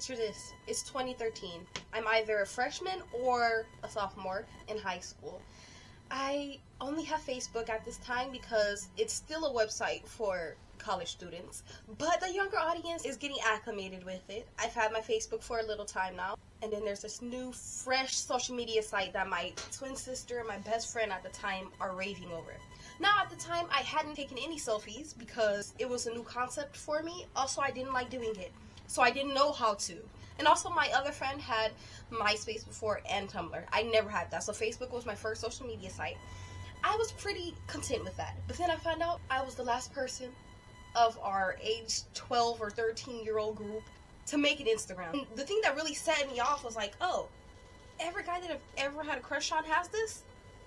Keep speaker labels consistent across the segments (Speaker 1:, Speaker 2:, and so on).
Speaker 1: picture this. It's 2013. I'm either a freshman or a sophomore in high school. I only have Facebook at this time because it's still a website for college students, but the younger audience is getting acclimated with it. I've had my Facebook for a little time now, and then there's this new fresh social media site that my twin sister and my best friend at the time are raving over. Now at the time I hadn't taken any selfies because it was a new concept for me. Also, I didn't like doing it, so I didn't know how to. And also my other friend had MySpace before and Tumblr. I never had that, so Facebook was my first social media site. I was pretty content with that, but then I found out I was the last person of our age 12 or 13-year-old group to make an Instagram. And the thing that really set me off was like, oh, every guy that I've ever had a crush on has this?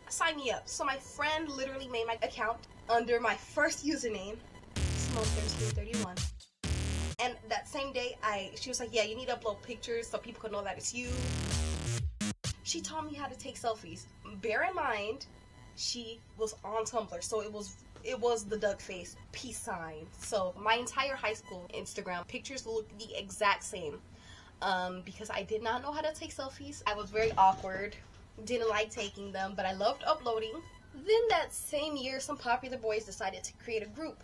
Speaker 1: Sign me up. So my friend literally made my account under my first username, Simone1331. And that same day, she was like, yeah, you need to upload pictures so people can know that it's you. She taught me how to take selfies. Bear in mind, she was on Tumblr, so it was the duck face peace sign. So my entire high school Instagram pictures look the exact same, because I did not know how to take selfies. I was very awkward, didn't like taking them, but I loved uploading. Then that same year, some popular boys decided to create a group,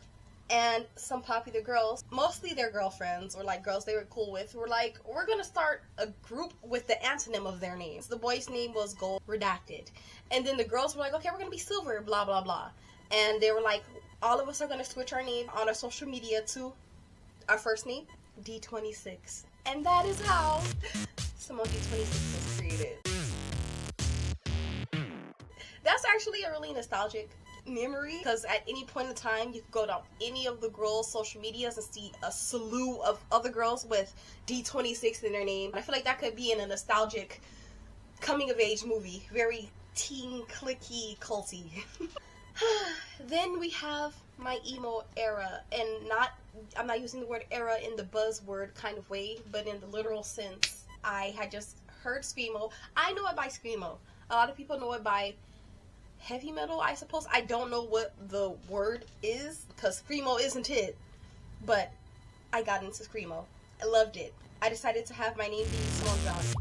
Speaker 1: and some popular girls, mostly their girlfriends or like girls they were cool with, were like, we're gonna start a group with the antonym of their names. The boy's name was Gold Redacted, and then the girls were like, okay, we're gonna be Silver, blah blah blah. And they were like, all of us are going to switch our name on our social media to our first name, D26. And that is how Simone D26 was created. That's actually a really nostalgic memory, because at any point in time, you could go down any of the girls' social medias and see a slew of other girls with D26 in their name. I feel like that could be in a nostalgic coming-of-age movie. Very teen, cliquey, culty. Then we have my emo era, and I'm not using the word era in the buzzword kind of way, but in the literal sense. I had just heard Screamo. I know it by Screamo. A lot of people know it by heavy metal, I suppose. I don't know what the word is, because Screamo isn't it, but I got into Screamo. I loved it. I decided to have my name be Simone Johnny.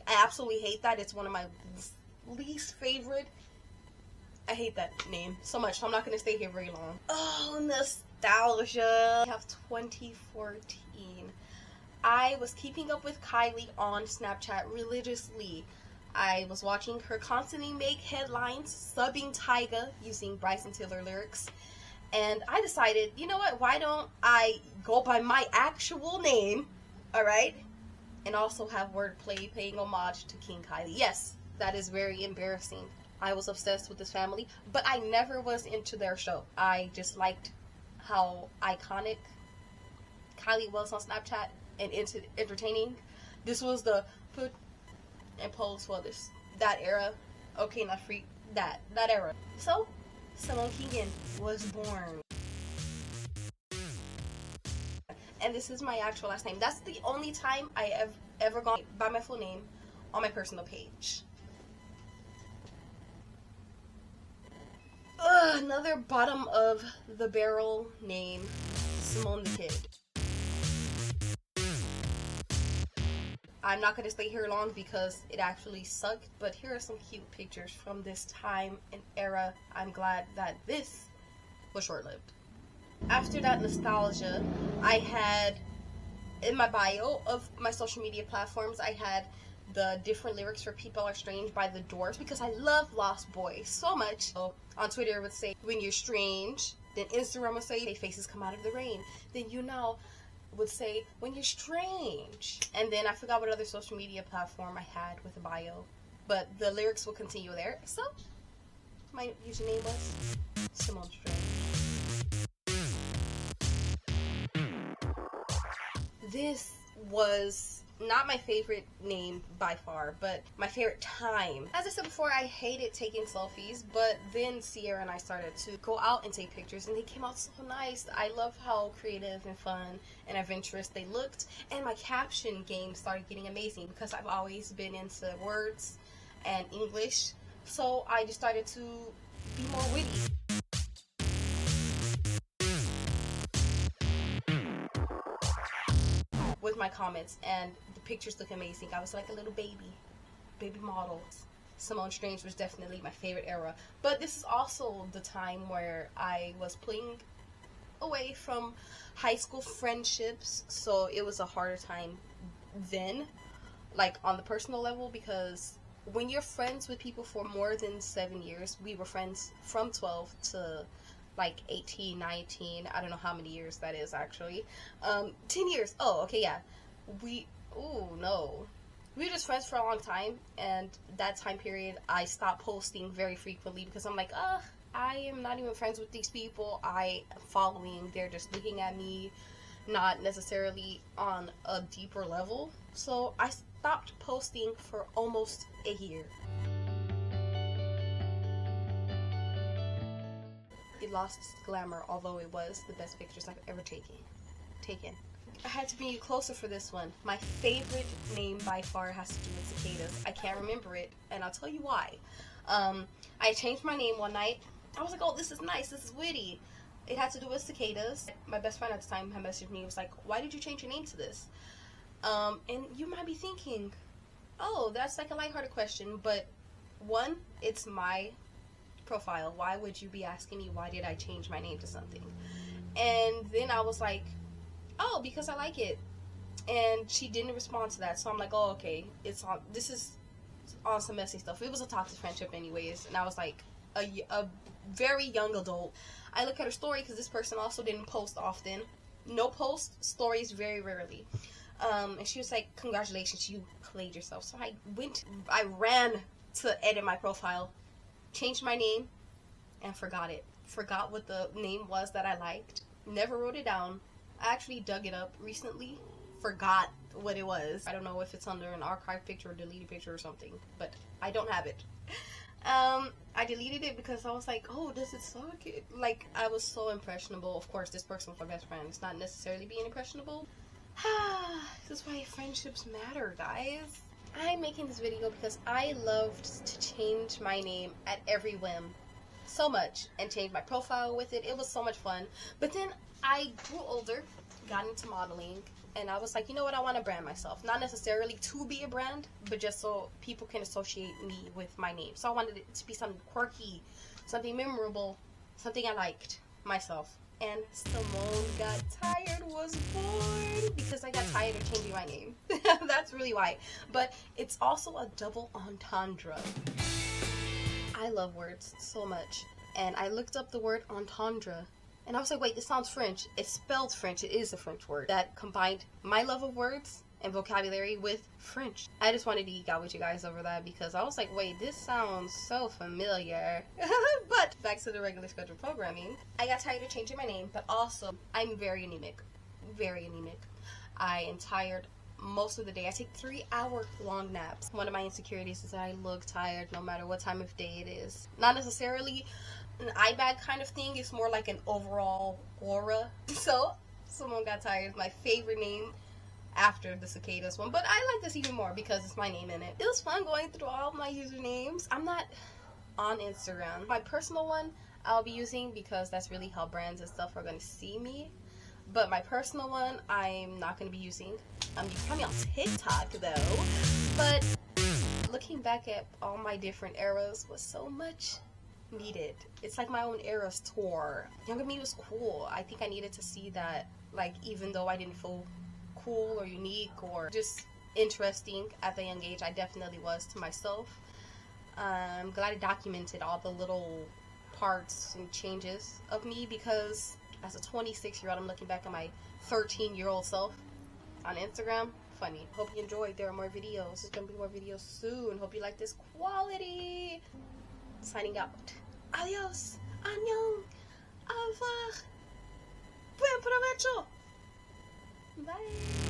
Speaker 1: I absolutely hate that. It's one of my least favorite. I hate that name so much, so I'm not going to stay here very long. Oh, nostalgia. I have 2014. I was keeping up with Kylie on Snapchat religiously. I was watching her constantly make headlines, subbing Tyga using Bryson Tiller lyrics, and I decided, you know what, why don't I go by my actual name, alright, and also have wordplay paying homage to King Kylie. Yes, that is very embarrassing. I was obsessed with this family, but I never was into their show. I just liked how iconic Kylie was on Snapchat and entertaining. This was the put and pose for that era. Okay, not freak, that era. So, Simone Keegan was born. And this is my actual last name. That's the only time I have ever gone by my full name on my personal page. Another bottom of the barrel name, Simone the Kid. I'm not going to stay here long because it actually sucked, but here are some cute pictures from this time and era. I'm glad that this was short-lived. After that nostalgia, I had, in my bio of my social media platforms, I had the different lyrics for People Are Strange by The Doors, because I love Lost Boys so much. So on Twitter it would say, when you're strange. Then Instagram would say, faces come out of the rain. Then you know would say, when you're strange. And then I forgot what other social media platform I had with a bio, but the lyrics will continue there. So my username was Simone Strange. This was not my favorite name by far, but my favorite time. As I said before, I hated taking selfies, but then Sierra and I started to go out and take pictures, and they came out so nice. I love how creative and fun and adventurous they looked, and my caption game started getting amazing because I've always been into words and English, so I just started to be more witty. with my comments, and the pictures look amazing. I was like a little baby model. Simone Strange was definitely my favorite era. But this is also the time where I was pulling away from high school friendships, so it was a harder time then, like on the personal level, because when you're friends with people for more than 7 years, we were friends from 12 to like 18, 19, I don't know how many years that is actually. 10 years. Oh, okay, yeah. Oh no. We were just friends for a long time, and that time period I stopped posting very frequently because I'm like, I am not even friends with these people I am following. They're just looking at me, not necessarily on a deeper level. So I stopped posting for almost a year. It lost its glamour, although it was the best pictures I've ever taken. I had to bring you closer for this one. My favorite name by far has to do with cicadas. I can't remember it, and I'll tell you why. I changed my name one night. I was like, oh, this is nice, this is witty. It had to do with cicadas. My best friend at the time had messaged me, was like, why did you change your name to this? And you might be thinking, oh, that's like a lighthearted question, but one, it's my profile. Why would you be asking me why did I change my name to something? And then I was like, oh, because I like it. And she didn't respond to that, so I'm like, oh, okay, this is on some messy stuff. It was a toxic friendship anyways, and I was like a very young adult. I look at her story because this person also didn't post often. No post, stories very rarely. And she was like, congratulations, you played yourself. So I ran to edit my profile, changed my name, and forgot it. Forgot what the name was that I liked. Never wrote it down. I actually dug it up recently. Forgot what it was. I don't know if it's under an archive picture or deleted picture or something, but I don't have it. I deleted it because I was like, oh, does it suck? Like, I was so impressionable. Of course, this person was my best friend. It's not necessarily being impressionable. This is why friendships matter, guys. I'm making this video because I loved to change my name at every whim so much and change my profile with it. It was so much fun. But then I grew older, got into modeling, and I was like, you know what, I want to brand myself. Not necessarily to be a brand, but just so people can associate me with my name. So I wanted it to be something quirky, something memorable, something I liked myself. And Simone Got Tired was born because I got tired of changing my name. That's really why. But it's also a double entendre. I love words so much. And I looked up the word entendre. And I was like, wait, this sounds French. It's spelled French. It is a French word that combined my love of words and vocabulary with French. I just wanted to geek out with you guys over that because I was like, wait, this sounds so familiar. But back to the regular scheduled programming. I got tired of changing my name, but also I'm very anemic. Very anemic. I am tired most of the day. I take 3-hour-long naps. One of my insecurities is that I look tired no matter what time of day it is. Not necessarily an eye bag kind of thing. It's more like an overall aura. So, Simone Got Tired is my favorite name after the cicadas one, but I like this even more because it's my name in it. It was fun going through all my usernames. I'm not on Instagram. My personal one I'll be using because that's really how brands and stuff are going to see me. But my personal one I'm not going to be using. You can find me on TikTok though. But looking back at all my different eras was so much needed. It's like my own Eras tour. Younger me was cool. I think I needed to see that, like, even though I didn't feel cool or unique or just interesting at the young age, I definitely was to myself. I'm glad I documented all the little parts and changes of me because as a 26-year-old, I'm looking back at my 13-year-old self on Instagram. Funny. Hope you enjoyed. There are more videos. There's gonna be more videos soon. Hope you like this quality. Signing out. Adios. Annyeong. Au revoir. Buen provecho. Bye.